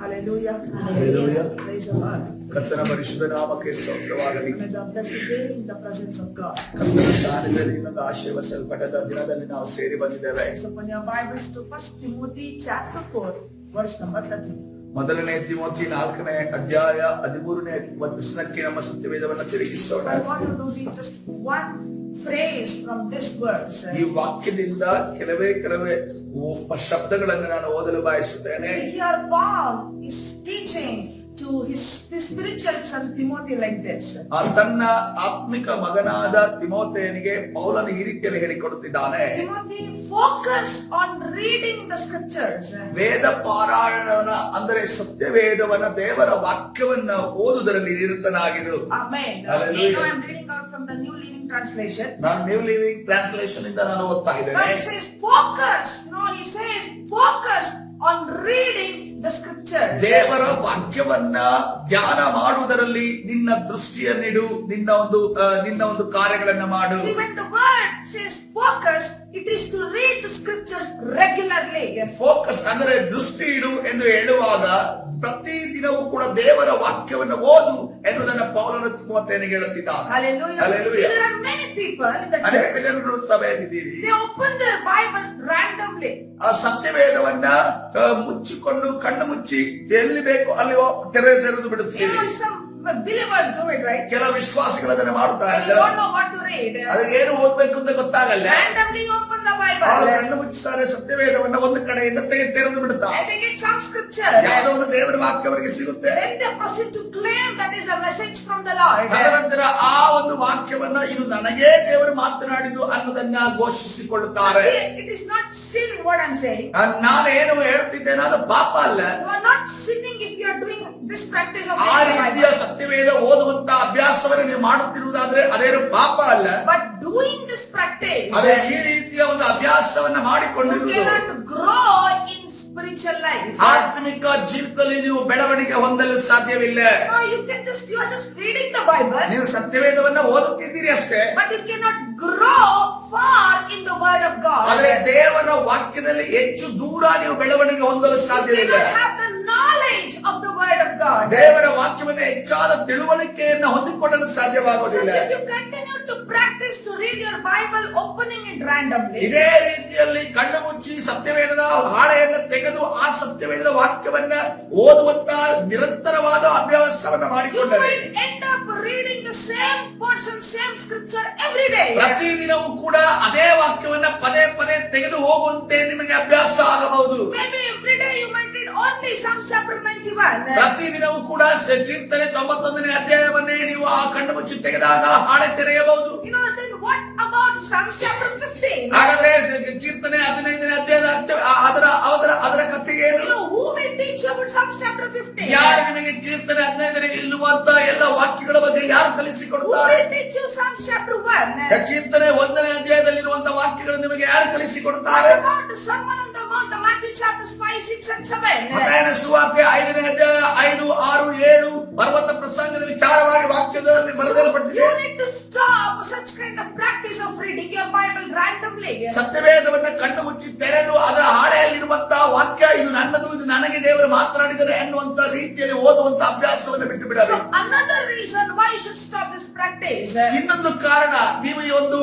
Hallelujah. Hallelujah. Praise the Lord. ಕರ್ತನ ಪರಿಶುದ್ಧ ನಾಮಕ್ಕೆ ಸ್ತೋತ್ರವಾಗಲಿ. Blessed day in the presence of God. ಕರ್ತನ ಸಾನ್ನಿಧ್ಯದಲ್ಲಿ ಇನ್ನೊಂದು ಆಶೀರ್ವದಿಸಲ್ಪಟ್ಟ ದಿನದಲ್ಲಿ ನಾವು ಸೇರಿ ಬಂದಿದ್ದೇವೆ. Open your Bibles to 1 Timothy chapter 4, verse number 13. ಮೊದಲನೇ ತಿಮೋಥಿ 4ನೇ ಅಧ್ಯಾಯ 13ನೇ ವಚನಕ್ಕೆ ನಮ್ಮ ಸತ್ಯವೇದವನ್ನು ತಿರುಗಿಸೋಣ. I want you to read just one phrase from this verse. ಈ ವಾಕ್ಯದಿಂದ ಕೆಲವೇ ಶಬ್ದಗಳನ್ನು ನಾನು ಓದಲು ಬಯಸುತ್ತೇನೆ. See, here Paul is teaching to his spiritual son Timothy like this. ತನ್ನ ಆತ್ಮಿಕ ಮಗನಾದ ತಿಮೋಥೆಯನಿಗೆ ಪೌಲನು ಈ ರೀತಿಯಲ್ಲಿ ಹೇಳಿಕೊಡುತ್ತಿದ್ದಾನೆ. Timothy, focus on reading the scriptures. ವೇದ ಪಾರಾಯಣವನ್ನ ಅಂದರೆ ಸತ್ಯವೇದವನ್ನ ದೇವರ ವಾಕ್ಯವನ್ನ ಓದುವುದರಲ್ಲಿ ನಿರತನಾಗಿರು. Amen. Hallelujah. I am reading out from the New Living Translation. ನಾನು ನ್ಯೂ ಲಿವಿಂಗ್ ಟ್ರಾನ್ಸ್ಲೇಷನ್ ಇಂದ ನಾನು ಓದ್ತಾ Now ಇದ್ದೇನೆ. it says focus. No, he says focus on reading the scriptures. ದೇವರ ವಾಕ್ಯವನ್ನ ಧ್ಯಾನ ಮಾಡುವುದರಲ್ಲಿ ನಿನ್ನ ದೃಷ್ಟಿಯನ್ನಿಡು, ನಿನ್ನ ಒಂದು ಕಾರ್ಯಗಳನ್ನ ಮಾಡು. See, when the word says focus, it is to read the scriptures regularly. Focus ಅಂದ್ರೆ ದೃಷ್ಟಿ ಇಡು ಎಂದು ಹೇಳುವಾಗ ಪ್ರತಿ ದಿನವೂ ಕೂಡ ದೇವರ ವಾಕ್ಯವನ್ನು ಓದು ಎನ್ನುವುದನ್ನ ಪೌಲನು ತಿಮೋಥೆಯನಿಗೆ ಹೇಳುತ್ತಿದ್ದಾನೆ. Hallelujah. Hallelujah. See, there are many people in the ಅನೇಕ church. ಜನರು ಸಭೆಯಲ್ಲಿದ್ದೀರಿ. They open their Bible randomly. ಆ ಸತ್ಯವೇದವನ್ನ ಮುಚ್ಚಿಕೊಂಡು ಕಣ್ಣು ಮುಚ್ಚಿ ಎಲ್ಲಿ ಬೇಕು ಅಲ್ಲಿ ತೆರೆದು ಬಿಡುತ್ತೀರಿ. Some believers do it, right? ಕೆಲ ವಿಶ್ವಾಸಿಗಳನ್ನ ಮಾಡುತ್ತಾರೆ. They don't know what to read. ಅದು ಏನು ಓದ್ಬೇಕು ಅಂತ ಗೊತ್ತಾಗಲ್ಲ. Randomly open the ಅವರು Bible. ಕಣ್ಣು ಮುಚ್ಚುತ್ತಾರೆ, ಸತ್ಯವೇದವನ್ನ ಒಂದು ಕಡೆಯಿಂದ ತೆರೆದು ಬಿಡುತ್ತಾರೆ. And they get some scripture. ಯಾವುದೋ ಒಂದು ದೇವರ ವಾಕ್ಯ ಅವರಿಗೆ ಸಿಗುತ್ತೆ. Then they proceed to claim that is a message from the Lord. ತದನಂತರ ಆ ಒಂದು ವಾಕ್ಯವನ್ನ ಇದು ನನಗೇ ದೇವರು ಮಾತನಾಡಿದ್ದು ಅನ್ನೋದನ್ನ ಘೋಷಿಸಿಕೊಳ್ಳುತ್ತಾರೆ. See, it is not sin what I'm saying. ನಾನೇನು ಹೇಳ್ತಿದ್ದೇನೆ ಅದು ಪಾಪ ಅಲ್ಲ. You are not sinning if you are doing this practice of ಆ reading the ರೀತಿಯ Bible. ಸತ್ಯವೇದ ಓದುವಂತ ಅಭ್ಯಾಸವನ್ನು ನೀವು ಮಾಡುತ್ತಿರುವುದಾದ್ರೆ ಅದೇನು ಪಾಪ ಅಲ್ಲ. But doing this practice, ಅದೇ ಈ ರೀತಿಯ ಒಂದು ಅಭ್ಯಾಸವನ್ನ you ಮಾಡಿಕೊಂಡಿರುವುದು cannot grow in spiritual life. ಆತ್ಮಿಕ ಜೀವಿತದಲ್ಲಿ ನೀವು ಬೆಳವಣಿಗೆ ಹೊಂದಲು ಸಾಧ್ಯವಿಲ್ಲ. No, you are just reading the Bible, ನೀವು ಸತ್ಯವೇದವನ್ನ ಓದುತ್ತಿದ್ದೀರಿ ಅಷ್ಟೇ. but you cannot grow far in the word of God. ಆದ್ರೆ ದೇವರ ವಾಕ್ಯದಲ್ಲಿ ಹೆಚ್ಚು ದೂರ ನೀವು ಬೆಳವಣಿಗೆ ಹೊಂದಲು You ಸಾಧ್ಯವಿಲ್ಲ. cannot have the knowledge of the word of God. ದೇವರ ವಾಕ್ಯವನ್ನು ಹೆಚ್ಚಾದ ತಿಳುವಳಿಕೆಯನ್ನು ಹೊಂದಿಕೊಳ್ಳಲು So ಸಾಧ್ಯವಾಗುವುದಿಲ್ಲ. if you continue to practice to read your Bible, opening it randomly, ಇದೇ ರೀತಿಯಲ್ಲಿ ಕಣ್ಣು ಮುಚ್ಚಿ ಸತ್ಯವೇದದ ಹಾಳೆಯನ್ನು ತೆಗೆದು ಆ ಸತ್ಯವೇದದ ವಾಕ್ಯವನ್ನ ಓದುವಂತ ನಿರಂತರವಾದ ಅಭ್ಯಾಸವನ್ನ you ಮಾಡಿಕೊಂಡರೆ will end up reading the same portion, same scripture every day. ಪ್ರತಿದಿನವೂ ಕೂಡ ಅದೇ ವಾಕ್ಯವನ್ನ ಪದೇ ಪದೇ ತೆಗೆದು ಹೋಗುವಂತೆ ನಿಮಗೆ ಅಭ್ಯಾಸ ಆಗಬಹುದು. Maybe every day you might read only Psalms chapter 91. ಪ್ರತಿದಿನವೂ ಕೂಡ ಕೀರ್ತನೆ 91ನೇ ಅಧ್ಯಾಯವನ್ನೇ ನೀವು ಆ ಕಣ್ಣು ಮುಚ್ಚಿ ತೆಗೆದಾಗ ಹಾಳೆ ತೆರೆಯಬಹುದು. You know, then what about Psalms chapter 15? ಹಾಗಾದ್ರೆ ಕೀರ್ತನೆ 15ನೇ ಅಧ್ಯಾಯದ ಅದರ ಕಥೆಗೆ You know, who will teach you about Psalms chapter 15? ಯಾರು ನಿಮಗೆ ಕೀರ್ತನೆ 15ರಲ್ಲಿ ಇಲ್ಲುವಂತ ಎಲ್ಲ ವಾಕ್ಯಗಳ ಬಗ್ಗೆ ಯಾರು Who ಕಲಿಸಿಕೊಡುತ್ತಾರೆ? will teach you Psalms chapter 1? ಕೀರ್ತನೆ 1ನೇ ಅಧ್ಯಾಯದಲ್ಲಿರುವಂತ ವಾಕ್ಯಗಳು ನಿಮಗೆ ಯಾರು ಕಲಿಸಿಕೊಡುತ್ತಾರೆ? What about the Sermon on the Mount, the Matthew chapters 5, 6 and 7? ಮತ್ತಾಯನ ಸುವಾರ್ತೆ 5ನೇ ಅಧ್ಯಾಯ 5, 6, 7 ಪರ್ವತ ಪ್ರಸಂಗದ ವಿಚಾರವಾಗಿ ವಾಕ್ಯಗಳಲ್ಲಿ ಬರೆಯಲ್ಪಟ್ಟಿದೆ. You need to stop such kind of practice of reading your Bible randomly. ಸತ್ಯವೇದವನ್ನ ಕಣ್ಣು ಮುಚ್ಚಿ ತೆರೆದು ಅದರ ಹಾಳೆಯಲ್ಲಿರುವಂತಹ ವಾಕ್ಯ ಇದು ನನ್ನದು, ಇದು ನನಗೆ ದೇವರು ಮಾತನಾಡಿದರೆ ಎನ್ನುವಂತ ರೀತಿಯಲ್ಲಿ ಓದುವಂತ ಅಭ್ಯಾಸವನ್ನು ಬಿಟ್ಟು So ಬಿಡಬೇಕು. another reason why you should stop this practice. ಇನ್ನೊಂದು ಕಾರಣ ನೀವು ಈ ಒಂದು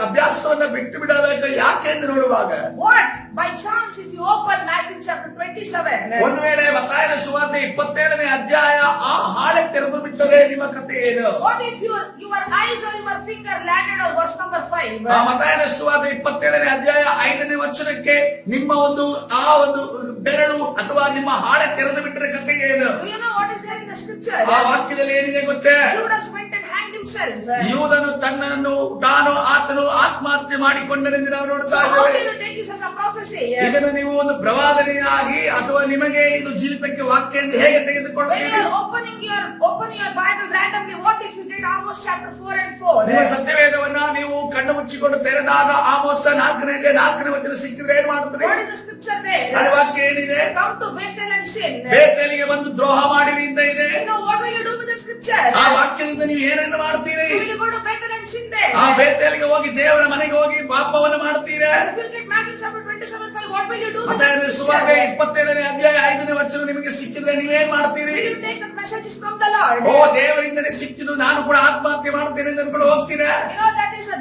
ಅಭ್ಯಾಸವನ್ನ ಬಿಟ್ಟು ಬಿಡಬೇಕು ಯಾಕೆ ಎಂದು ನೋಡುವಾಗ, What? By chance, if you open Matthew chapter 27, ಒಂದು ವೇಳೆ ಮತ್ತಾಯನ ಸುವಾರ್ತೆ 27ನೇ ಅಧ್ಯಾಯ ಆ ಹಾಳೆ ತೆರೆದು ಬಿಟ್ಟರೆ ನಿಮ್ಮ ಕಥೆ ಏನು? what if your eyes or your finger landed on verse number 5? ಮತ್ತಾಯನ ಸುವಾರ್ತೆ 27ನೇ ಅಧ್ಯಾಯ 5ನೇ ವಚನಕ್ಕೆ ನಿಮ್ಮ ಆ ಒಂದು ಬೆರಳು ಅಥವಾ ನಿಮ್ಮ ಹಾಳೆ ತೆರೆದು ಬಿಟ್ಟರೆ ಕಥೆ ಏನು? Do you know what is there in the scripture? ಆ ವಾಕ್ಯದಲ್ಲಿ ಏನಿದೆ ಗೊತ್ತೇ? Judas went and hanged himself. ಯೂದನು ಆತನು ಆತ್ಮಹತ್ಯೆ ಮಾಡಿಕೊಂಡನೆಂದು ನಾವು ನೋಡ್ತಾ So how do ಇದ್ದೇವೆ. you take this as a prophecy? ಇದನ್ನು ನೀವು ಒಂದು ಪ್ರವಾದನೆಯಾಗಿ ಅಥವಾ ನಿಮಗೆ ಇದು ಜೀವಿತಕ್ಕೆ ವಾಕ್ಯ ಎಂದು ಹೇಗೆ When ತೆಗೆದುಕೊಳ್ಳುತ್ತೀರಿ? you are opening your Bible randomly, what if you get Amos chapter 4 and 4? ನಿಮ್ಮ ಸತ್ಯವೇದವನ್ನ ನೀವು ಕಣ್ಣು ಮುಚ್ಚಿಕೊಂಡು ತೆರೆದಾಗ ಆಮೋಸ 4ನೇ ವಚನ ಸಿಕ್ಕಿದ್ರೆ ಏನ್ ಮಾಡುತ್ತೀರಿ? What is the scripture there? ಅದು ವಾಕ್ಯ ಏನಿದೆ? Come to Bethel and sin. ಬೇತೇಲಿಗೆ ಬಂದು ದ್ರೋಹ ಮಾಡಿರಿ ಅಂತ ಇದೆ. You know what will you do with the scripture? ಆ ವಾಕ್ಯದಿಂದ ನೀವು ಏನನ್ನು ಮಾಡ್ತೀರಿ? So will you go to Bethel and and sin there. ಆ ಬೇತೇಲಿಗೆ ಹೋಗಿ ದೇವರ ಮನೆಗೆ ಹೋಗಿ ಪಾಪವನ್ನು ಮಾಡ್ತೀರಾ? If you get Matthew chapter 27:5, what will you do? ಮತ್ತಾಯ ಸುವಾರ್ತೆ 27ನೇ ಅಧ್ಯಾಯ 5ನೇ ವಚನ ನಿಮಗೆ ಸಿಕ್ಕಿದ್ರೆ ನೀವೇನ್ ಮಾಡ್ತೀರಿ? Will you take the messages from the Lord? ಓ ದೇವರಿಂದನೇ ಸಿಕ್ಕಿದ್ದು ನಾನು ಕೂಡ ಆತ್ಮಹತ್ಯೆ ಮಾಡ್ತೇನೆ ಅಂತ ಅನ್ಕೊಂಡು ಹೋಗ್ತೀರಾ? You know,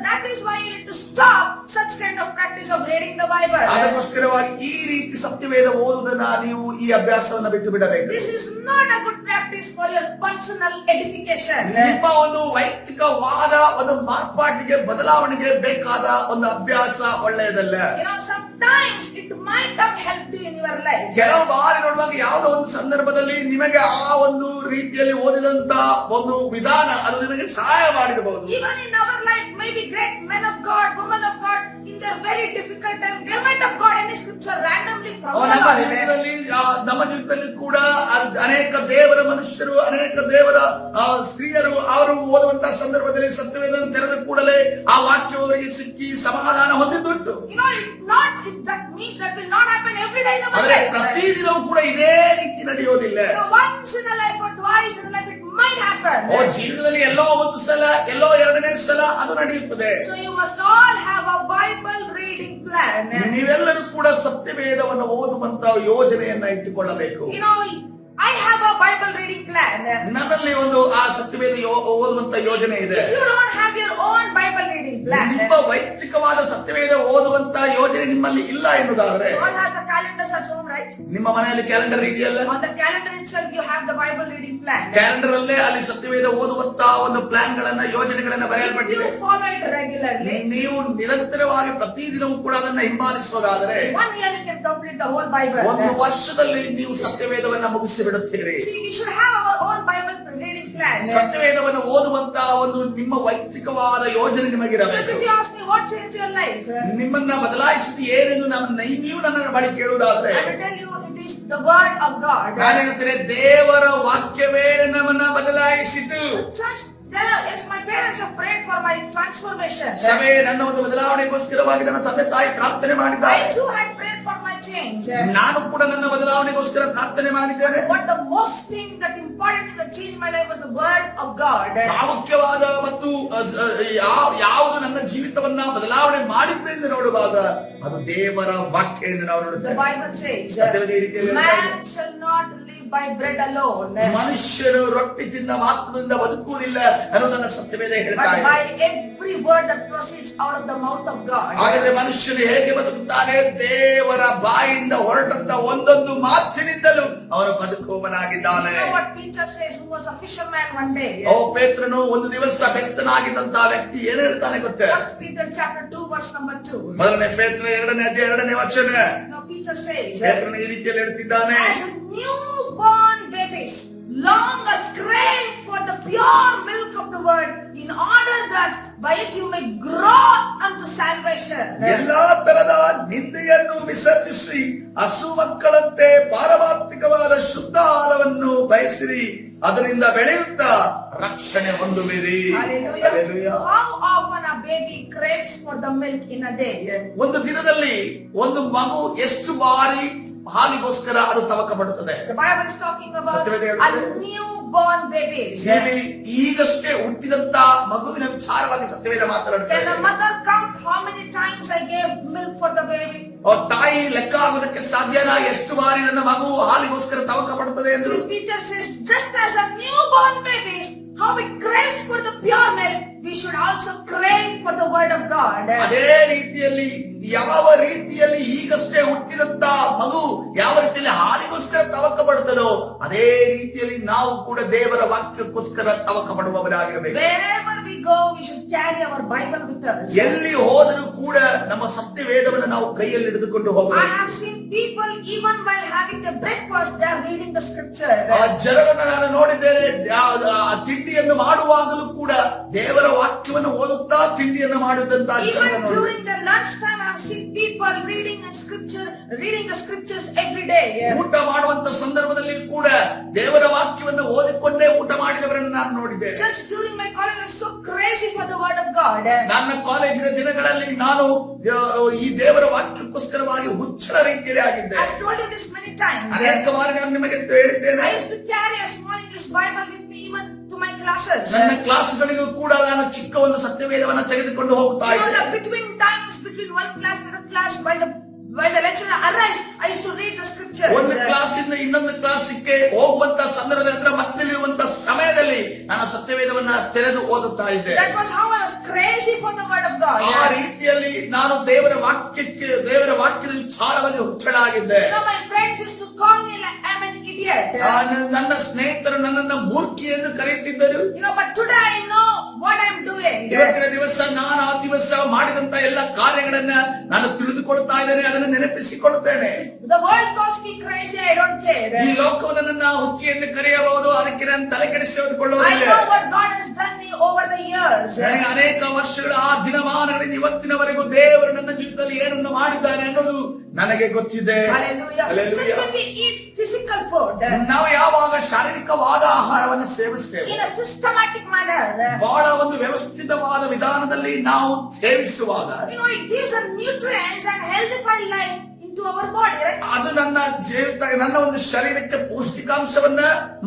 that is why you need to stop such kind of practice of reading the Bible. ಅದಕ್ಕೋಸ್ಕರವಾಗಿ ಈ ರೀತಿ ಸತ್ಯವೇದ ಓದುವುದನ್ನ ನೀವು ಈ ಅಭ್ಯಾಸವನ್ನ ಬಿಟ್ಟು ಬಿಡಬೇಕು. This is not a good practice for your personal edification. ನಿಮ್ಮ ಒಂದು ವೈಯಕ್ತಿಕವಾದ ಒಂದು ಮಾರ್ಪಾಟಿಗೆ ಬದಲಾವಣೆಗೆ ಬೇಕಾದ ಒಂದು ಅಭ್ಯಾಸ ಒಳ್ಳೆಯದಲ್ಲ. You know, sometimes it might have helped you in your life. ಕೆಲವು ಬಾರಿ ನೋಡುವಾಗ ಯಾವುದೋ ಒಂದು ಸಂದರ್ಭದಲ್ಲಿ ನಿಮಗೆ ಆ ಒಂದು ರೀತಿಯಲ್ಲಿ ಓದಿದಂತ ಒಂದು ವಿಧಾನ ಅದು ನಿಮಗೆ ಸಹಾಯ ಮಾಡಿರಬಹುದು. Even in our life, maybe great men of God, women of God, in their very difficult time, they might have got any scripture randomly from the ನಮ್ಮ Lord. ಜೀವಿತದಲ್ಲಿ ನಮ್ಮ ಜೀವಿತದಲ್ಲಿ ಕೂಡ ಅನೇಕ ದೇವರ ಮನುಷ್ಯರು ಅನೇಕ ದೇವರ ಸ್ತ್ರೀಯರು ಅವರು ಓದುವಂತಹ ಸಂದರ್ಭದಲ್ಲಿ ಸತ್ಯವೇದನ ತೆರೆದ ಕೂಡಲೇ ಆ ವಾಕ್ಯ ಅವರಿಗೆ ಸಿಕ್ಕಿ ಸಮಾಧಾನ ಹೊಂದಿದ್ದುಂಟು. You know, that means that will not happen every day in our ಆದರೆ life. ಪ್ರತಿದಿನವೂ ಕೂಡ ಇದೇ ರೀತಿ ನಡೆಯೋದಿಲ್ಲ. You know, once in a life or twice in a life, it might happen. ಜೀವನದಲ್ಲಿ ಎಲ್ಲೋ ಒಂದು ಸಲ ಎಲ್ಲೋ ಎರಡನೇ ಸಲ ಅದು ನಡೆಯುತ್ತದೆ. So you must all have a Bible reading plan. ನೀವೆಲ್ಲರೂ ಕೂಡ ಸತ್ಯವೇದವನ್ನು ಓದುವಂತ ಯೋಜನೆಯನ್ನ ಇಟ್ಟುಕೊಳ್ಳಬೇಕು. You know, I have a Bible reading plan. ನನ್ನಲ್ಲಿ ಒಂದು ಆ ಸತ್ಯವೇದ ಓದುವಂತ ಯೋಜನೆ ಇದೆ. If you don't have your own Bible reading plan, ನಿಮ್ಮ ವೈಯಕ್ತಿಕವಾದ ಸತ್ಯವೇದ ಓದುವಂತ ಯೋಜನೆ ನಿಮ್ಮಲ್ಲಿ ಇಲ್ಲ ಎನ್ನುವುದಾದ್ರೆ, you all have the calendars at home, right? ನಿಮ್ಮ ಮನೆಯಲ್ಲಿ ಕ್ಯಾಲೆಂಡರ್ ಇದೆಯಲ್ಲ, On the calendar itself, you have the Bible reading plan. Calendar ಅಲ್ಲೇ ಅಲ್ಲಿ ಸತ್ಯವೇದ ಓದುವಂತ ಒಂದು ಪ್ಲಾನ್ ಗಳನ್ನ ಯೋಜನೆಗಳನ್ನ If ಬರೆಯಲ್ಪಟ್ಟಿದೆ. you follow it regularly, ನೀವು ನಿರಂತರವಾಗಿ ಪ್ರತಿದಿನವೂ ಕೂಡ ಅದನ್ನ ಹಿಂಬಾಲಿಸೋದಾದ್ರೆ 1 year you can complete the whole Bible. ಒಂದು ವರ್ಷದಲ್ಲಿ ನೀವು ಸತ್ಯವೇದವನ್ನ ಮುಗಿಸಿ ಬಿಡುತ್ತೀರಿ. See, we should have our own Bible reading plan. ಸತ್ಯವೇದವನ್ನು ಓದುವಂತ ಒಂದು ನಿಮ್ಮ ವೈಯಕ್ತಿಕವಾದ ಯೋಜನೆ Because ನಿಮಗಿರಬೇಕು. if you ask me what changed your life, ನಿಮ್ಮನ್ನ ಬದಲಾಯಿಸಿದ ಏನೆಂದು ನೀವು ನನ್ನ ಬಳಿ ಕೇಳುವುದಾದ್ರೆ, I will tell you it is the word of God. ನಾನು ಹೇಳ್ತೇನೆ ದೇವರ ವಾಕ್ಯವೇ ನಮ್ಮನ್ನ ಬದಲಾಯಿಸಿತು. Church, yes, my parents have prayed for my transformation. ಸಭೆ ನನ್ನ ಒಂದು ಬದಲಾವಣೆಗೋಸ್ಕರವಾಗಿ ನನ್ನ ತಂದೆ ತಾಯಿ ಪ್ರಾರ್ಥನೆ ಮಾಡಿದ್ದಾರೆ. I too had prayed for my change. ನಾನು ಕೂಡ ನನ್ನ ಬದಲಾವಣೆಗೋಸ್ಕರ ಪ್ರಾರ್ಥನೆ ಮಾಡಿದ್ದೇನೆ. But the most thing that important thing that changed my life was the word of God. ಪ್ರಾಮುಖ್ಯವಾದ ಮತ್ತು ಯಾವುದು ನನ್ನ ಜೀವಿತವನ್ನ ಬದಲಾವಣೆ ಮಾಡಿದೆ ಎಂದು ನೋಡುವಾಗ ಅದು ದೇವರ ವಾಕ್ಯ ಎಂದು ನಾವು The ನೋಡುತ್ತೇವೆ. Bible says, ಸತ್ಯವೇದ ಈ ರೀತಿಯಲ್ಲಿ man shall not live by bread alone, ಮನುಷ್ಯರು ರೊಟ್ಟಿ ತಿಂದ ಮಾತ್ರದಿಂದ ಬದುಕುವುದಿಲ್ಲ ಅನ್ನೋದನ್ನ ಸತ್ಯವೇದ ಹೇಳ್ತಾ but ಇದೆ. by every word that proceeds out of the mouth of God. ಹಾಗಾದ್ರೆ ಮನುಷ್ಯನು ಹೇಗೆ ಬದುಕುತ್ತಾನೆ? ದೇವರ ಬಾಯಿಂದ ಹೊರಟಂತ ಒಂದೊಂದು ಮಾತಿನಿಂದಲೂ ಅವನು ಬದುಕುವವನಾಗಿದ್ದಾನೆ. You know what Peter says, who was a fisherman one day? ಓ ಪೇತ್ರನು ಒಂದು ದಿವಸ ಬೆಸ್ತನಾಗಿದ್ದಂತಹ ವ್ಯಕ್ತಿ ಏನ್ ಹೇಳ್ತಾನೆ ಗೊತ್ತೇ? 1 Peter chapter 2 verse number 2. ಮೊದಲನೇ ಪೇತ್ರ 2ನೇ ಅಧ್ಯಾಯ 2ನೇ ವಚನ. Now Peter says, ಪೇತ್ರನು ಈ ರೀತಿಯಲ್ಲಿ ಹೇಳ್ತಿದ್ದಾನೆ, as a newborn babies longer crave for the pure milk of the word, in order that by it you may grow unto salvation. ಎಲ್ಲಾ ತರದ ನಿಂದೆಯನ್ನು ವಿಸರ್ಜಿಸಿ ಹಸು ಮಕ್ಕಳಂತೆ ಪಾರಮಾರ್ಥಿಕವಾದ ಶುದ್ಧ ಹಾಲವನ್ನು ಬಯಸಿರಿ, ಅದರಿಂದ ಬೆಳೆಯುತ್ತಾ ರಕ್ಷಣೆ ಹೊಂದುವಿರಿ. Hallelujah. Hallelujah. How often a baby craves for the milk in a day? ಒಂದು ದಿನದಲ್ಲಿ ಒಂದು ಮಗು ಎಷ್ಟು ಬಾರಿ ಹಾಲಿಗೋಸ್ಕರ ಅದು ತವಕ ಪಡುತ್ತದೆ? The Bible is talking about Satyaveda a ಹೇಳುತ್ತದೆ. newborn babies. ಇಲ್ಲಿ ಈಗಷ್ಟೇ ಹುಟ್ಟಿದಂತ ಮಗುವಿನ ವಿಚಾರವಾಗಿ ಸತ್ಯವೇದ Can ಮಾತನಾಡುತ್ತದೆ. a mother count how many times I gave milk for the baby? ತಾಯಿ ಲೆಕ್ಕ ಆಗುವುದಕ್ಕೆ ಸಾಧ್ಯನಾ ಎಷ್ಟು ಬಾರಿ ನನ್ನ ಮಗು ಹಾಲಿಗೋಸ್ಕರ ತವಕ ಪಡುತ್ತದೆ ಎಂದು? So Peter says, just as a newborn babies, how it craves for the pure milk, we should also crave for the word of God. ಅದೇ ರೀತಿಯಲ್ಲಿ ಯಾವ ರೀತಿಯಲ್ಲಿ ಈಗಷ್ಟೇ ಹುಟ್ಟಿದಂತ ಮಗು ಯಾವ ರೀತಿಯಲ್ಲಿ ಹಾಲಿಗೋಸ್ಕರ ತವಕ ಪಡುತ್ತದೋ ಅದೇ ರೀತಿಯಲ್ಲಿ ನಾವು ಕೂಡ ದೇವರ ವಾಕ್ಯಕ್ಕೋಸ್ಕರ ತವಕ ಪಡುವವರಾಗಿರಬೇಕು. Wherever we go, we should carry our Bible with us. ಎಲ್ಲಿ ಹೋದರೂ ಕೂಡ ನಮ್ಮ ಸತ್ಯವೇದವನ್ನು ನಾವು ಕೈಯಲ್ಲಿ ಹಿಡಿದುಕೊಂಡು I ಹೋಗಬೇಕು. have seen people, even while having their breakfast, they are reading the scripture. ಆ ಜನರನ್ನು ನಾನು ನೋಡಿದ್ದೇನೆ, ಆ ತಿಂಡಿಯನ್ನು ಮಾಡುವಾಗಲೂ ಕೂಡ ದೇವರ ವಾಕ್ಯವನ್ನು ಓದುತ್ತಾ ತಿಂಡಿಯನ್ನು ಮಾಡುದಂತ Even during the lunch time, I have seen people reading the scriptures every day. ಊಟ ಮಾಡುವಂತ ಸಂದರ್ಭದಲ್ಲಿ ಕೂಡ ದೇವರ ವಾಕ್ಯವನ್ನು ಓದಿಕೊಂಡೇ ಊಟ ಮಾಡಿದವರನ್ನು ನಾನು ನೋಡಿದ್ದೇನೆ. Church, during my college, I was so crazy for the word of God. ನನ್ನ ಕಾಲೇಜಿನ ದಿನಗಳಲ್ಲಿ ನಾನು ಈ ದೇವರ ವಾಕ್ಯಕ್ಕೋಸ್ಕರವಾಗಿ ಹುಚ್ಚರ ರೀತಿಯಲ್ಲಿ ಆಗಿದ್ದೆ. I've told you this many times. ಅನೇಕ ಬಾರಿ ನಾನು ನಿಮಗೆ ಹೇಳಿದ್ದೇನೆ. I used to carry a small English Bible with me even to my classes. ನನ್ನ ಕ್ಲಾಸ್ಗಳಿಗೂ ಕೂಡ ನಾನು ಚಿಕ್ಕ ಒಂದು ಸತ್ಯವೇದವನ್ನು ತೆಗೆದುಕೊಂಡು ಹೋಗ್ತಾ You know, ಇದ್ದೆ. between one class and another class, while the lecturer arrives, I used to read the scriptures. ಒಂದು ಕ್ಲಾಸಿಂದ ಇನ್ನೊಂದು ಕ್ಲಾಸಿಗೆ ಹೋಗುವಂತ ಸಂದರ್ಭದಲ್ಲಿ ಮಧ್ಯಲ್ಲಿರುವಂತ ಸಮಯದಲ್ಲಿ ನಾನು ಸತ್ಯವೇದವನ್ನ ತೆರೆದು ಓದುತ್ತಾ ಇದ್ದೆ. That was how I was crazy for the word of God. ಆ ರೀತಿಯಲ್ಲಿ ನಾನು ದೇವರ ವಾಕ್ಯದ ವಿಚಾರವಾಗಿ ಹುಚ್ಚಳಾಗಿದ್ದೆ. You know, my friends used to call me like I'm an idiot. ನನ್ನ ಸ್ನೇಹಿತರು ನನ್ನನ್ನು ಮೂರ್ಖಿ ಎಂದು ಕರೆಯುತ್ತಿದ್ದರು. You know, but today I know what I'm doing. ಇವತ್ತಿನ ದಿವಸ ನಾನು ಆ ದಿವಸ ಮಾಡಿದಂತ ಎಲ್ಲ ಕಾರ್ಯಗಳನ್ನ ನಾನು ತಿಳಿದುಕೊಳ್ತಾ ಇದ್ದೇನೆ, ಅದನ್ನು ನೆನಪಿಸಿಕೊಳ್ಳುತ್ತೇನೆ. The world calls me crazy, I don't care. ಈ ಲೋಕವನ್ನು ನನ್ನ ಹುಚ್ಚಿ ಎಂದು ಕರೆಯಬಹುದು, ಅದಕ್ಕೆ ನಾನು ತಲೆ I ಕೆಡಿಸಿಕೊಳ್ಳುವುದಿಲ್ಲ. know what God has done me over the years. ನನಗೆ ಅನೇಕ ವರ್ಷಗಳ ಆ ದಿನಮಾನಗಳಿಂದ ಇವತ್ತಿನವರೆಗೂ ದೇವರು ನನ್ನ ಜೀವಿತದಲ್ಲಿ ಏನನ್ನು ಮಾಡಿದ್ದಾನೆ ಅನ್ನೋದು ನನಗೆ ಗೊತ್ತಿದೆ. Hallelujah. Hallelujah. So when we eat physical food ನಾವು ಯಾವಾಗ ಶಾರೀರಿಕವಾದ ಆಹಾರವನ್ನು ಸೇವಿಸ್ತೇವೆ, in a systematic manner, ಬಹಳ ಒಂದು ವ್ಯವಸ್ಥಿತವಾದ ವಿಧಾನದಲ್ಲಿ ನಾವು ಸೇವಿಸುವಾಗ you know, it gives a nutrients and healthy life into our body, right? ಅದು ನನ್ನ ಒಂದು ಶರೀರಕ್ಕೆ ಪೌಷ್ಟಿಕಾಂಶವನ್ನ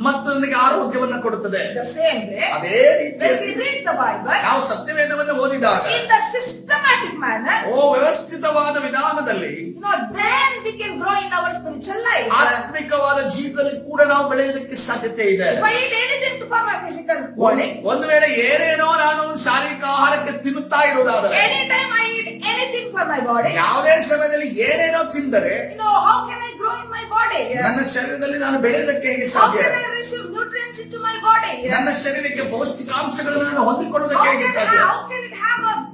ಮತ್ತು ನನಗೆ ಆರೋಗ್ಯವನ್ನ ಕೊಡುತ್ತದೆ. The same way, ಅದೇ when ರೀತಿಯಲ್ಲಿ we read the Bible ನಾವು ಸತ್ಯವೇದವನ್ನು ಓದಿದಾಗ in the systematic manner, ವ್ಯವಸ್ಥಿತವಾದ ವಿಧಾನದಲ್ಲಿ you know, then we can grow in our spiritual life. ಆತ್ಮಿಕವಾದ ಜೀವಿತದಲ್ಲಿ ಕೂಡ ನಾವು ಬೆಳೆಯುವುದಕ್ಕೆ ಸಾಧ್ಯತೆ ಇದೆ. If I eat anything for my physical body, ಒಂದು ವೇಳೆ ಏನೇನೋ ನಾನು ಶಾರೀರಿಕ ಆಹಾರಕ್ಕೆ ತಿನ್ನುತ್ತಾ ಇರುವುದಾದರೆ, anytime I eat anything for my body, ಯಾವುದೇ ಸಮಯದಲ್ಲಿ ಏನೇನೋ ತಿಂದರೆ you know, how can I grow in my body? ನನ್ನ ಶರೀರದಲ್ಲಿ ನಾನು ಬೆಳೆಯುವುದಕ್ಕೆ ಹೇಗೆ How ಸಾಧ್ಯ? can I receive nutrients into my body? ನನ್ನ ಶರೀರಕ್ಕೆ ಪೌಷ್ಟಿಕಾಂಶಗಳನ್ನು ನಾನು ಹೊಂದಿಕೊಳ್ಳುವುದಕ್ಕೆ ಹೇಗೆ ಸಾಧ್ಯ? How can it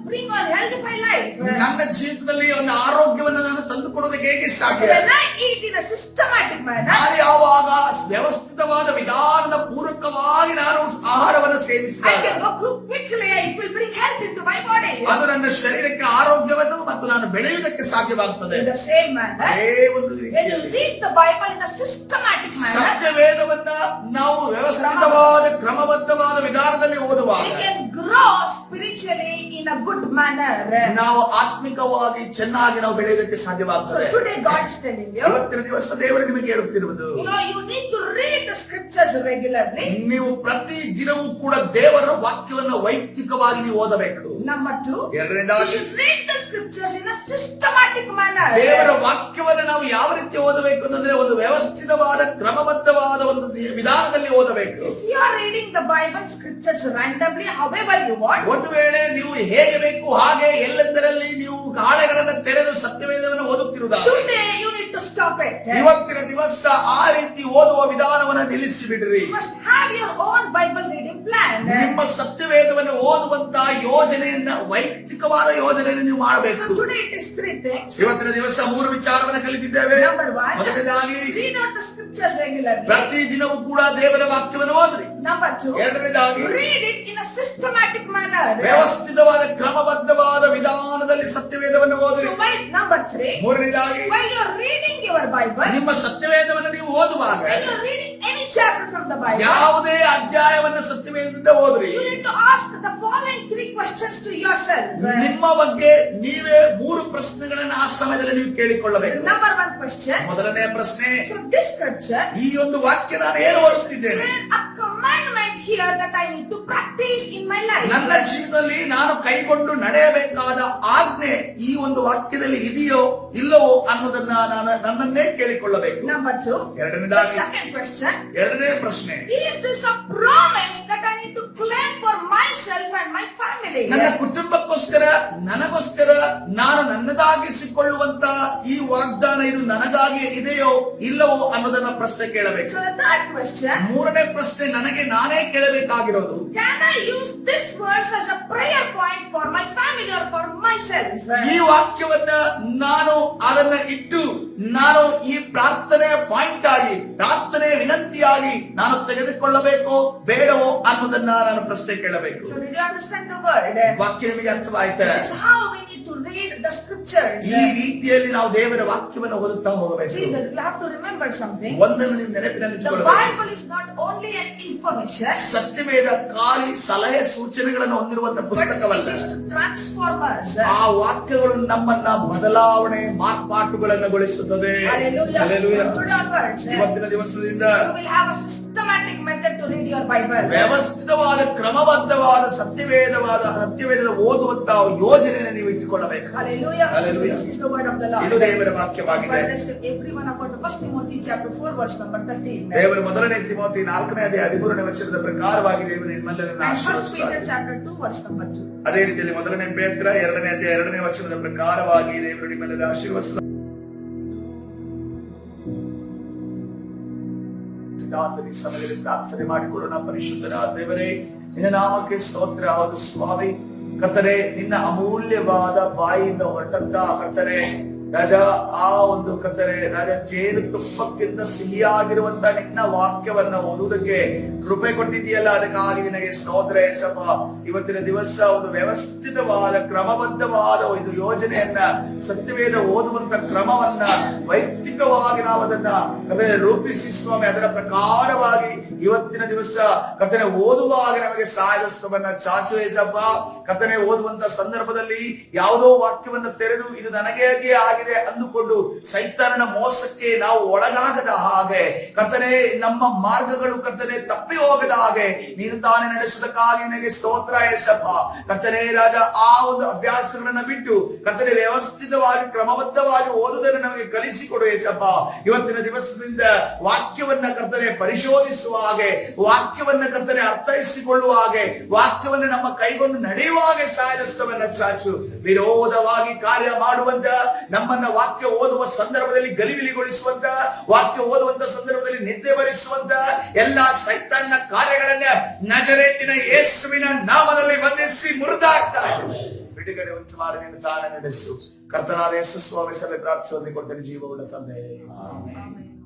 bring a healthy life? ನನ್ನ ಜೀವಿತದಲ್ಲಿ ಒಂದು ಆರೋಗ್ಯವನ್ನು ನಾನು ತಂದುಕೊಡುವುದಕ್ಕೆ ಹೇಗೆ ಸಾಧ್ಯ? When I eat in a systematic manner, ನಾನು ಯಾವಾಗ ವ್ಯವಸ್ಥಿತವಾದ ವಿಧಾನದ ಪೂರಕವಾಗಿ ನಾನು ಆಹಾರವನ್ನು I ಸೇವಿಸಿದಾಗ can go quickly. It will bring health into my body. ಅದು ನನ್ನ ಶರೀರಕ್ಕೆ ಆರೋಗ್ಯವನ್ನು ಮತ್ತು ನಾನು ಬೆಳೆಯುವುದಕ್ಕೆ ಸಾಧ್ಯವಾಗುತ್ತದೆ. In the same manner, ಅದೇ ಒಂದು when you ರೀತಿಯಲ್ಲಿ read the Bible in a systematic manner, ಸತ್ಯವೇದವನ್ನ ನಾವು ವ್ಯವಸ್ಥಿತವಾದ ಕ್ರಮಬದ್ಧವಾದ ವಿಧಾನದಲ್ಲಿ ಓದುವಾಗ we can grow spiritually in a good manner. ನಾವು ಆತ್ಮಿಕವಾಗಿ ಚೆನ್ನಾಗಿ ನಾವು ಬೆಳೆಯುವುದಕ್ಕೆ So ಸಾಧ್ಯವಾಗುತ್ತದೆ. today God is telling you, ಇವತ್ತಿನ ದಿವಸ ದೇವರು ನಿಮಗೆ ಹೇಳುತ್ತಿರುವುದು, you know, you need to read the scriptures regularly. ನೀವು ಪ್ರತಿ ದಿನವೂ ಕೂಡ ದೇವರ ವಾಕ್ಯವನ್ನು ವೈಯಕ್ತಿಕವಾಗಿ ನೀವು ಓದಬೇಕು. Number 2, you ಎರಡನೇದಾಗಿ should read the scriptures in a systematic manner. ದೇವರ ವಾಕ್ಯವನ್ನು ನಾವು ಯಾವ ರೀತಿ ಓದಬೇಕು ಅಂತಂದ್ರೆ ಒಂದು ವ್ಯವಸ್ಥಿತವಾದ ಕ್ರಮಬದ್ಧವಾದ ಒಂದು ವಿಧಾನದಲ್ಲಿ ಓದಬೇಕು. If you are reading the Bible scriptures randomly, however you want, ಒಂದು ವೇಳೆ ನೀವು ಹೇಗೆ ಬೇಕು ಹಾಗೆ ಎಲ್ಲೆಂದರಲ್ಲಿ ನೀವು ಗಾಳೆಗಳನ್ನು ತೆರೆದು ಸತ್ಯವೇದವನ್ನು ಓದುತ್ತಿರುವುದಾದರೆ today you need to stop it. ಇವತ್ತಿನ ದಿವಸ ಆ ರೀತಿ ಓದುವ ವಿಧಾನವನ್ನು ನಿಲ್ಲಿಸಿ ಬಿಡ್ರಿ. You must have your own Bible reading plan. ನಿಮ್ಮ ಸತ್ಯವೇದವನ್ನು ಓದುವಂತಹ ಯೋಜನೆಯನ್ನ ವೈಯಕ್ತಿಕವಾದ ಯೋಜನೆಯನ್ನು ನೀವು So ಮಾಡಬೇಕು. today it is 3 things. ಇವತ್ತಿನ ದಿವಸ 3 ವಿಚಾರವನ್ನು ಕಲಿತಿದ್ದೇವೆ. Number 1, ಮೊದಲನೇದಾಗಿ read out the scriptures regularly. ಪ್ರತಿ ದಿನವೂ ಕೂಡ ದೇವರ ವಾಕ್ಯವನ್ನು ಓದ್ರಿ. Number 2, ಎರಡನೇದಾಗಿ read it in a systematic manner. ವ್ಯವಸ್ಥಿತವಾದ ಕ್ರಮಬದ್ಧವಾದ ವಿಧಾನದಲ್ಲಿ ಸತ್ಯವೇದವನ್ನು ಓದ್ರಿ. So why number 3, ಮೂರನೇದಾಗಿ while you are reading your Bible, ನಿಮ್ಮ ಸತ್ಯವೇದವನ್ನು ನೀವು ಓದುವಾಗ when you are reading any chapter from the Bible, ಯಾವುದೇ ಅಧ್ಯಾಯವನ್ನು ಸತ್ಯವೇದದಿಂದ ಓದ್ರಿ. you need to ask the following 3 questions to yourself. ನಿಮ್ಮ ಬಗ್ಗೆ ನೀವೇ 3 ಪ್ರಶ್ನೆಗಳನ್ನು ಆ ಸಮಯದಲ್ಲಿ ನೀವು ಕೇಳಿಕೊಳ್ಳಬೇಕು. Number 1 question. ಮೊದಲನೇ ಪ್ರಶ್ನೆ, So this scripture, ಈ ಒಂದು ವಾಕ್ಯ ನಾನು ಏನು ಓದಿಸುತ್ತಿದ್ದೇನೆ? there a commandment here that I need to practice in my life. ನನ್ನ ಜೀವನದಲ್ಲಿ ನಾನು ಕೈಗೊಂಡು ನಡೆಯಬೇಕಾದ ಆಜ್ಞೆ ಈ ಒಂದು ವಾಕ್ಯದಲ್ಲಿ ಇದೆಯೋ ಇಲ್ಲವೋ ಅನ್ನೋದನ್ನ ನಾನು ನನ್ನನ್ನೇ ಕೇಳಿಕೊಳ್ಳಬೇಕು. Number 2, the ಎರಡನೇದಾಗಿ second question, ಎರಡನೇ ಪ್ರಶ್ನೆ, is this a promise that I need to claim for myself and my family? ನನ್ನ ಕುಟುಂಬಕ್ಕೋಸ್ಕರ ನನಗೋಸ್ಕರ ನಾನು ನನ್ನದಾಗಿಸಿಕೊಳ್ಳುವಂತ ಈ ವಾಗ್ದಾನ ಇದು ನನಗಾಗಿ ಇದೆಯೋ ಇಲ್ಲವೋ ಅನ್ನೋದನ್ನ ಪ್ರಶ್ನೆ ಕೇಳಬೇಕು. So the third question, ಮೂರನೇ ಪ್ರಶ್ನೆ ನನಗೆ ನಾನೇ ಕೇಳಬೇಕಾಗಿರೋದು, can I use this verse as a prayer point for my family or for myself? ಈ ವಾಕ್ಯವನ್ನ ನಾನು ಅದನ್ನ ಇಟ್ಟು ನಾನು ಈ ಪ್ರಾರ್ಥನೆಯ ಪಾಯಿಂಟ್ ಆಗಿ ಪ್ರಾರ್ಥನೆಯ ವಿನಂತಿಯಾಗಿ ನಾನು ತೆಗೆದುಕೊಳ್ಳಬೇಕೋ ಬೇಡವೋ ಅನ್ನೋದನ್ನ ನಾನು ಪ್ರಶ್ನೆ ಕೇಳಬೇಕು. So did you understand the word? ವಾಕ್ಯ ನಿಮಗೆ ಅರ್ಥವಾಯ್ತಾ? This is how we need to read the scripture scriptures. ಈ ರೀತಿಯಲ್ಲಿ ನಾವು ದೇವರ ವಾಕ್ಯವನ್ನು ಓದುತ್ತಾ ಹೋಗಬೇಕು. See that you have to remember something. ಒಂದನ್ನು ನೀವು ನೆನಪಿನಲ್ಲಿ The ಇಟ್ಟುಕೊಳ್ಳಬೇಕು. Bible is not only an information, ಸತ್ಯವೇದ ಖಾಲಿ ಸಲಹೆ ಸೂಚನೆಗಳನ್ನು ಹೊಂದಿರುವಂತ but ಪುಸ್ತಕವಲ್ಲ. it is to transform us. ಆ ವಾಕ್ಯಗಳು ನಮ್ಮನ್ನ ಬದಲಾವಣೆ ಮಾರ್ಪಾಟುಗಳನ್ನುಗೊಳಿಸುತ್ತದೆ. Hallelujah. Hallelujah. From today onwards, ಇವತ್ತಿನ ದಿವಸದಿಂದ you will have a systematic method to read your Bible. ವ್ಯವಸ್ಥಿತವಾದ ಕ್ರಮಬದ್ಧವಾದ ಸತ್ಯವೇದದ ಓದುವಂತ ಯೋಜನೆಯನ್ನು ನೀವು ಇಟ್ಟುಕೊಳ್ಳಬೇಕು. Hallelujah. Hallelujah. This is the word of the Lord. ಇದು ದೇವರ ವಾಕ್ಯವಾಗಿದೆ. Everyone about 1 Timothy chapter 4 verse number 13. ದೇವರ ಮೊದಲನೇ ತಿಮೋಥಿ 4ನೇ ಅಧ್ಯಾಯ 13ನೇ ವಚನದ ಪ್ರಕಾರವಾಗಿ ದೇವರು ನಿಮ್ಮೆಲ್ಲರನ್ನು And 1 Peter ಆಶೀರ್ವದಿಸುತ್ತಾನೆ. chapter 2 verse number 2. ಅದೇ ರೀತಿಯಲ್ಲಿ ಮೊದಲನೇ ಪೇತ್ರ 2ನೇ ಅಧ್ಯಾಯ 2ನೇ ವಚನದ ಪ್ರಕಾರವಾಗಿ ದೇವರು ನಿಮ್ಮೆಲ್ಲರನ್ನು ಆಶೀರ್ವದಿಸುತ್ತಾನೆ. ಈ ಸಮಯದಲ್ಲಿ ಪ್ರಾರ್ಥನೆ ಮಾಡಿಕೊಳ್ಳೋಣ. ಪರಿಶುದ್ಧನಾದ ದೇವರೇ, ನಿನ್ನ ನಾಮಕ್ಕೆ ಸ್ತೋತ್ರ. ಹೌದು ಸ್ವಾಮಿ, ಕರ್ತನೇ, ನಿನ್ನ ಅಮೂಲ್ಯವಾದ ಬಾಯಿಯಿಂದ ಹೊರಟಂತ ಕರ್ತನೇ ರಾಜ, ಆ ಒಂದು ಕರ್ತನೇ ರಾಜ, ಜೇನು ತುಪ್ಪಕ್ಕಿಂತ ಸಿಹಿಯಾಗಿರುವಂತ ನಿನ್ನ ವಾಕ್ಯವನ್ನ ಓದುವುದಕ್ಕೆ ಕೃಪೆ ಕೊಟ್ಟಿದೆಯಲ್ಲ, ಅದಕ್ಕಾಗಿ ನಿನಗೆ ಸ್ತೋತ್ರ ಯೇಸಪ್ಪ. ಇವತ್ತಿನ ದಿವಸ ಒಂದು ವ್ಯವಸ್ಥಿತವಾದ ಕ್ರಮಬದ್ಧವಾದ ಒಂದು ಯೋಜನೆಯನ್ನ, ಸತ್ಯವೇದ ಓದುವಂತ ಕ್ರಮವನ್ನ ವೈಯಕ್ತಿಕವಾಗಿ ನಾವು ಅದನ್ನ ಕರ್ತನೇ ರೂಪಿಸಿ ಸ್ವಾಮಿ, ಅದರ ಪ್ರಕಾರವಾಗಿ ಇವತ್ತಿನ ದಿವಸ ಕರ್ತನೆ ಓದುವಾಗ ನಮಗೆ ಸಹಾಯದಸ್ತವನ್ನ ಚಾಚು ಯೇಸಪ್ಪ. ಕರ್ತನೆ ಓದುವಂತ ಸಂದರ್ಭದಲ್ಲಿ ಯಾವುದೋ ವಾಕ್ಯವನ್ನ ತೆರೆದು ಇದು ನನಗೆ ಆಗಿದೆ ಅಂದುಕೊಂಡು ಸೈತಾನನ ಮೋಸಕ್ಕೆ ನಾವು ಒಳಗಾಗದ ಹಾಗೆ, ಕರ್ತನೆ ನಮ್ಮ ಮಾರ್ಗಗಳು ಕರ್ತನೆ ತಪ್ಪಿ ಹೋಗದ ಹಾಗೆ ನೀನು ತಾನೇ ನಡೆಸುವುದಕ್ಕಾಗಿ ನನಗೆ ಸ್ತೋತ್ರ ಯೇಸಪ್ಪ. ಕರ್ತನೆ ರಾಜ, ಆ ಒಂದು ಅಭ್ಯಾಸಗಳನ್ನ ಬಿಟ್ಟು ಕರ್ತನೆ ವ್ಯವಸ್ಥಿತವಾಗಿ ಕ್ರಮಬದ್ಧವಾಗಿ ಓದುವುದನ್ನು ನಮಗೆ ಕಲಿಸಿಕೊಡು ಯೇಸಪ್ಪ. ಇವತ್ತಿನ ದಿವಸದಿಂದ ವಾಕ್ಯವನ್ನ ಕರ್ತನೆ ಪರಿಶೋಧಿಸುವ ಹಾಗೆ, ವಾಕ್ಯವನ್ನ ಕರ್ತನೆ ಅರ್ಥೈಸಿಕೊಳ್ಳುವ ಹಾಗೆ, ವಾಕ್ಯವನ್ನ ನಮ್ಮ ಕೈಗೊಂಡು ನಡೆಯುವ ಹಾಗೆ ಸಹಾಯದಸ್ತವನ್ನ ಚಾಚು. ವಿರೋಧವಾಗಿ ಕಾರ್ಯ ಮಾಡುವಂತ, ನಮ್ಮನ್ನ ವಾಕ್ಯ ಓದುವ ಸಂದರ್ಭದಲ್ಲಿ ಗಲಿಬಿಲಿಗೊಳಿಸುವಂತ, ವಾಕ್ಯ ಓದುವಂತ ಸಂದರ್ಭದಲ್ಲಿ ನಿದ್ದೆ ಬರಿಸುವಂತ ಎಲ್ಲಾ ಸೈತಾನ್ನ ಕಾರ್ಯಗಳನ್ನ ನಜರೇತಿನ ಯೇಸುವಿನ ನಾಮದಲ್ಲಿ ಬಂಧಿಸಿ ಮುರಿದಾಗ್ತಾ ಇದೆ. ಬಿಡುಗಡೆ ಉಂಟು ಮಾಡಿ ನಿನ್ನ ತಾನೇ ನಡೆಸು. ಕರ್ತನಾದ ಯೇಸು ಸ್ವಾಮಿ ಸಭೆ ಪ್ರಾರ್ಥಿಸುವಂತೆ ಕೊಡ್ತೇನೆ ಜೀವವುಳ್ಳ ತಂದೆ. ಆಮೆನ್.